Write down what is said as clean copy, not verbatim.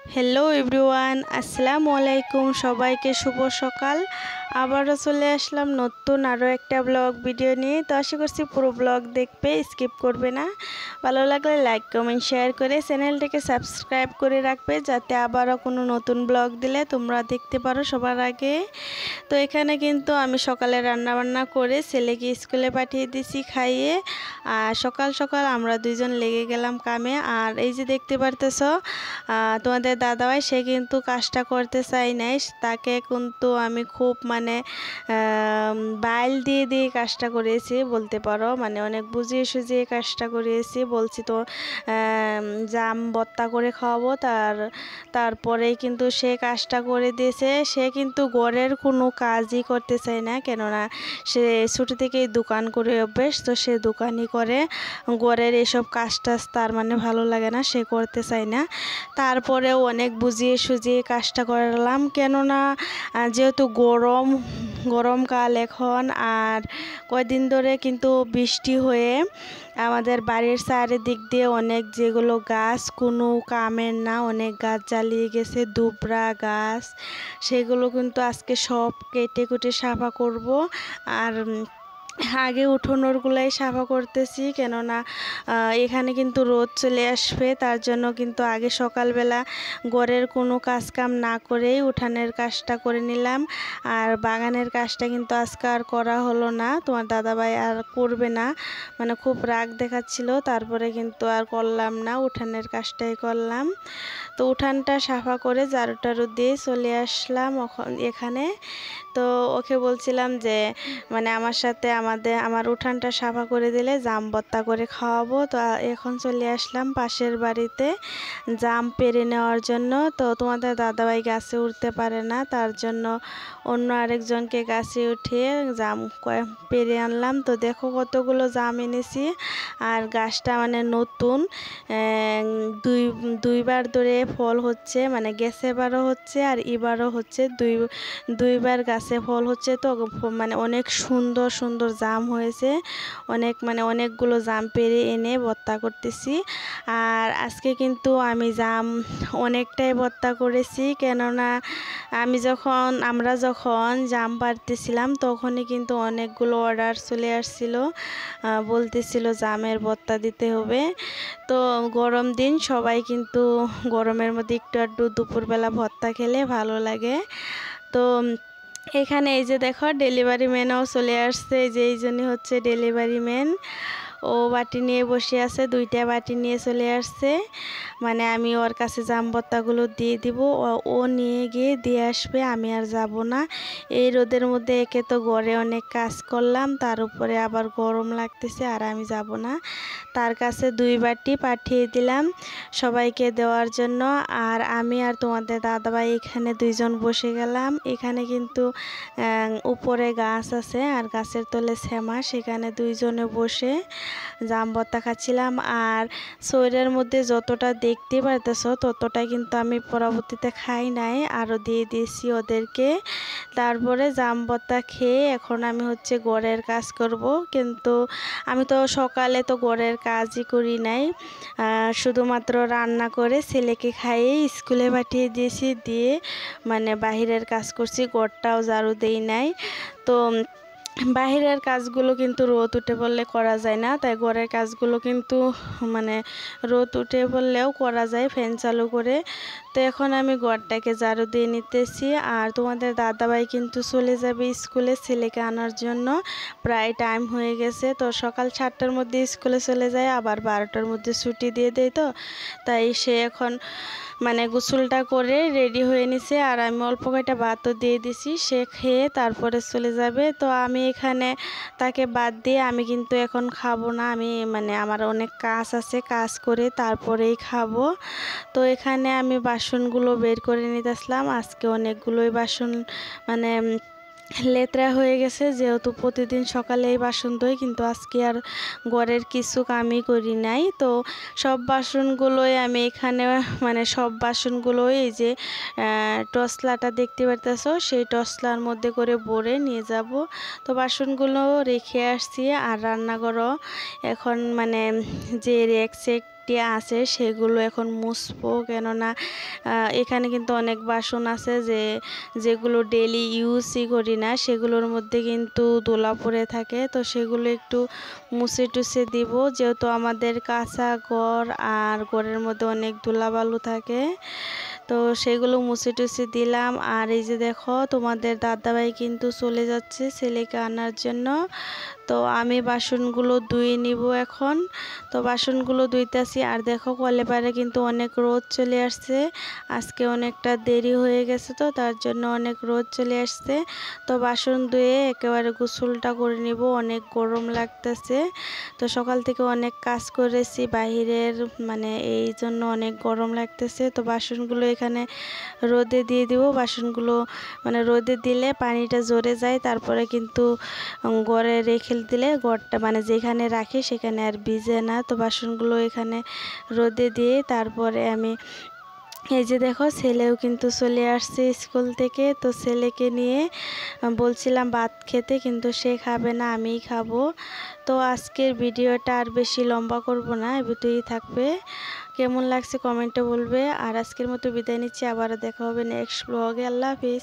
Hello everyone, আসসালামু আলাইকুম। সবাইকে শুভ সকাল। আবারও চলে আসলাম নতুন আরও একটা ব্লগ ভিডিও নিয়ে। তো আশা করছি পুরো ব্লগ দেখবে, স্কিপ করবে না। ভালো লাগলে লাইক কমেন্ট শেয়ার করে চ্যানেলটাকে সাবস্ক্রাইব করে রাখবে, যাতে আবারও কোনো নতুন ব্লগ দিলে তোমরা দেখতে পারো সবার আগে। তো এখানে কিন্তু আমি সকালে রান্নাবান্না করে ছেলেকে স্কুলে পাঠিয়ে দিয়েছি খাইয়ে। আর সকাল সকাল আমরা দুইজন লেগে গেলাম কামে। আর এই যে দেখতে পারতেছো তোমাদের দাদাভাই, সে কিন্তু কাজটা করতে চাই নাই। তাকে কিন্তু আমি খুব বাইল দিয়ে দিয়ে কাজটা করিয়েছি বলতে পারো, অনেক বুঝিয়ে সুঝিয়ে কাজটা করিয়েছি। বলছি তো জাম ভর্তা করে খাওয়াবো, তারপরেই কিন্তু সে কাজটা করে দিয়েছে। সে কিন্তু ঘরের কোনো কাজই করতে চায় না, কেননা সে ছোটো থেকেই দোকান করে অভ্যেস। তো সে দোকানই করে, ঘরের এসব কাজ টাজ তার ভালো লাগে না, সে করতে চায় না। তারপরেও অনেক বুঝিয়ে সুঝিয়ে কাজটা করলাম, কেননা যেহেতু গরমকাল এখন। আর কয়দিন ধরে কিন্তু বৃষ্টি হয়ে আমাদের বাড়ির চারিদিক দিয়ে অনেক যেগুলো গাছ কোনো কামের না, অনেক গাছ জ্বালিয়ে গেছে, দুবরা গাছ। সেগুলো কিন্তু আজকে সব কেটে কুটে সাফা করব। আর আগে উঠোনগুলাই সাফা করতেছি, কেননা এখানে কিন্তু রোদ চলে আসবে। তার জন্য কিন্তু আগে সকালবেলা ঘরের কোনো কাজ কাম না করেই উঠানের কাজটা করে নিলাম। আর বাগানের কাজটা কিন্তু আজকে আর করা হলো না, তোমার দাদাভাই আর করবে না, খুব রাগ দেখাচ্ছিল। তারপরে কিন্তু আর করলাম না, উঠানের কাজটাই করলাম। তো উঠানটা সাফা করে ঝাড়ু টাড়ু দিয়ে চলে আসলাম এখানে। তো ওকে বলছিলাম যে আমার সাথে আমার উঠানটা সাফা করে দিলে জাম ভর্তা করে খাওয়াবো। তো এখন চলে আসলাম পাশের বাড়িতে জাম পেরে নেওয়ার জন্য। তো তোমাদের দাদাভাই গাছে উঠতে পারে না, তার জন্য অন্য আরেকজনকে গাছে উঠিয়ে জাম পেরে আনলাম। তো দেখো কতগুলো জাম এনেছি। আর গাছটা নতুন, দুইবার ধরে ফল হচ্ছে, গেছেবারও হচ্ছে আর এবারও হচ্ছে, দুইবার গাছে ফল হচ্ছে। তো অনেক সুন্দর সুন্দর জাম হয়েছে, অনেকগুলো জাম পেরে এনে ভর্তা করতেছি। আর আজকে কিন্তু আমি জাম অনেকটাই ভর্তা করেছি, কেননা আমরা যখন জাম পাড়তেছিলাম তখনই কিন্তু অনেকগুলো অর্ডার চলে আসছিল, বলতেছিল জামের ভর্তা দিতে হবে। তো গরম দিন, সবাই কিন্তু গরমের মধ্যে একটু একটু দুপুরবেলা ভর্তা খেলে ভালো লাগে। তো এখানে এই যে দেখো ডেলিভারি ম্যানও চলে আসছে, এই জন্যই হচ্ছে ডেলিভারি ম্যান। ও বাটি নিয়ে বসে আছে, দুইটা বাটি নিয়ে চলে আসছে। আমি ওর কাছে জাম ভর্তাগুলো দিয়ে দিব, ও নিয়ে গিয়ে দিয়ে আসবে, আমি আর যাব না। এই রোদের মধ্যে একে তো ঘরে অনেক কাজ করলাম, তার উপরে আবার গরম লাগতেছে, আর আমি যাব না। তার কাছে 2 বাটি পাঠিয়ে দিলাম সবাইকে দেওয়ার জন্য। আর আমি আর তোমাদের দাদাভাই এখানে দুইজন বসে গেলাম। এখানে কিন্তু উপরে গাছ আছে আর গাছের তলে শ্যামা, সেখানে দুইজনে বসে জাম ভর্তা খাচ্ছিলাম। আর শরীরের মধ্যে যতটা দেখতে পারতেছ ততটা কিন্তু আমি পরবর্তীতে খাই নাই, আরও দিয়ে দিয়েছি ওদেরকে। তারপরে জাম ভর্তা খেয়ে এখন আমি হচ্ছে ঘরের কাজ করব। কিন্তু আমি তো সকালে তো ঘরের কাজই করি নাই, শুধুমাত্র রান্না করে ছেলেকে খাইয়ে স্কুলে পাঠিয়ে দিয়েছি, দিয়ে বাহিরের কাজ করছি, ঘরটাও ঝাড়ু দেই নাই। তো বাহিরের কাজগুলো কিন্তু রোদ উঠে পড়লে করা যায় না, তাই ঘরের কাজগুলো কিন্তু রোদ উঠে পড়লেও করা যায় ফ্যান চালু করে। তো এখন আমি ঘরটাকে ঝাড়ু দিয়ে নিতেছি। আর তোমাদের দাদাভাই কিন্তু চলে যাবে স্কুলে ছেলেকে আনার জন্য, প্রায় টাইম হয়ে গেছে। তো সকাল 7টার মধ্যে স্কুলে চলে যায়, আবার 12টার মধ্যে ছুটি দিয়ে দেয়। তো তাই সে এখন গোসলটা করে রেডি হয়ে নিছে। আর আমি অল্প কয়টা ভাতও দিয়ে দিছি, সে খেয়ে তারপরে চলে যাবে। তো আমি এখানে তাকে বাদ দিয়ে আমি কিন্তু এখন খাবো না, আমি আমার অনেক কাজ আছে, কাজ করে তারপরেই খাবো। তো এখানে আমি বাসনগুলো বের করে নিতে আসলাম। আজকে অনেকগুলোই বাসন লেত্রা হয়ে গেছে, যেহেতু প্রতিদিন সকালে এই বাসন ধুই, কিন্তু আজকে আর ঘরের কিছু কামই করি নাই। তো সব বাসনগুলোই আমি এখানে সব বাসনগুলোই এই যে টসলাটা দেখতে পারতেছ, সেই টসলার মধ্যে করে ভরে নিয়ে যাব। তো বাসনগুলো রেখে আসছি। আর রান্নাঘরও এখন যে রেক সেক বাটি আছে সেগুলো এখন মুছবো, কেননা এখানে কিন্তু অনেক বাসন আছে যেগুলো ডেলি ইউজই করি না, সেগুলোর মধ্যে কিন্তু দোলা পড়ে থাকে। তো সেগুলো একটু মুছে টুছে দিব, যেহেতু আমাদের কাঁচা ঘর আর ঘরের মধ্যে অনেক ধুলাবালু থাকে। তো সেগুলো মুছে টুছে দিলাম। আর এই যে দেখো তোমাদের দাদাভাই কিন্তু চলে যাচ্ছে ছেলেকে আনার জন্য। তো আমি বাসনগুলো ধুয়ে নিব এখন। তো বাসনগুলো ধুইতেছি, আর দেখো কলে পারে কিন্তু অনেক রোদ চলে আসছে। আজকে অনেকটা দেরি হয়ে গেছে, তো তার জন্য অনেক রোদ চলে আসছে। তো বাসন ধুয়ে একেবারে গোসলটা করে নিব, অনেক গরম লাগতেছে। তো সকাল থেকে অনেক কাজ করেছি বাহিরের, মানে এই জন্য অনেক গরম লাগতেছে। তো বাসনগুলো এখানে রোদে দিয়ে দিব। বাসনগুলো মানে রোদে দিলে পানিটা ঝরে যায়, তারপরে কিন্তু ঘরে রেখে দিলে ঘরটা মানে যেখানে রাখি সেখানে আর ভিজে না। তো বাসনগুলো এখানে রোদে দিয়ে তারপরে আমি এই যে দেখো ছেলেও কিন্তু চলে আসছে স্কুল থেকে। তো ছেলেকে নিয়ে বলছিলাম ভাত খেতে, কিন্তু সে খাবে না, আমিই খাবো। তো আজকের ভিডিওটা আর বেশি লম্বা করব না, এটুকুই থাকবে। কেমন লাগছে কমেন্টে বলবে। আর আজকের মতো বিদায় নিচ্ছি, আবারও দেখা হবে নেক্সট ব্লগে। আল্লাহ হাফিজ।